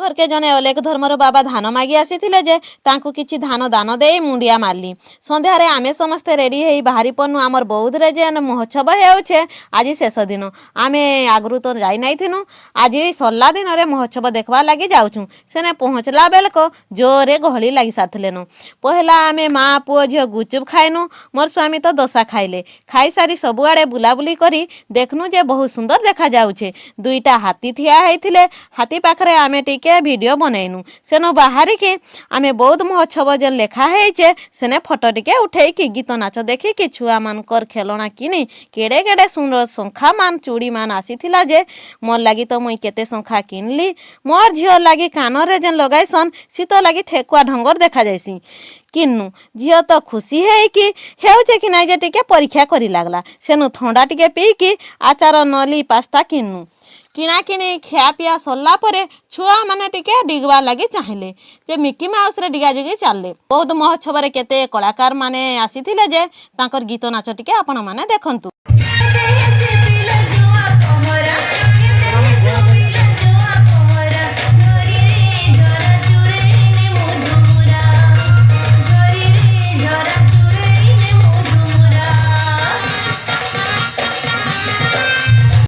घरके जने अलेख धर्मर बाबा धान मागी आसीथिले जे तांकु किछि धान दान देई मुंडिया मारली। संध्यारे आमे समस्ते रेडी हेई बाहरी पन्नु आमर बौद्ध रे जे महोत्सव हेउछे आज शेष दिन। आमे आगरु तो जाई नाइ थिनु, आज सरला दिन रे महोत्सव देखबा लागि जाउछु। सेने पहुँचला बेलको जोरे गहली लागि साथलेनु। पहला आमे माँ पुओ झियो गुचुप खाइनु, मोर स्वामी तो दोसा खाइले। खाई सारी सबुआड़े बुलाबुली करी देखनु जे बहुत सुंदर देखा जाउछे। दुईटा हाथी थिया हेइथिले, हाथी पाखरे आमे टिके वीडियो बनैनु। सेनो बाहरी के आमे बौद्ध महोत्सव जेन लेखा हेइचे सेने फोटो टिके उठेइकी गीत नाच देखिकी छुआ मानकर खेलना किनी केड़े केड़े सुंदर शंखा मान चूड़ी मान आसीथिला जे मोर लागी तो मुई केते शंखा किनली। मोर झियो लागी कानरे जेन लगाइसन सीतो लागी ठेकुआ ढंगर देखा जाइसी किन्नु। झियो तो खुशी हेइकी हेउचे कि नाइ जे टिके परीक्षा करी लागला। सेनु थंडा टिके पीकी आचार नली पास्ता किन्नु। किना किनी खिया पिया सरला परे छुआ माने टिके डिगवा लगी चाहिले जे मिकी माउस रे डिगा डिगी चालले। बौद्ध महोत्सव रे केते कलाकार माने आसीथिले जे तांकर गीत नाच टिके आपण माने देखंतु।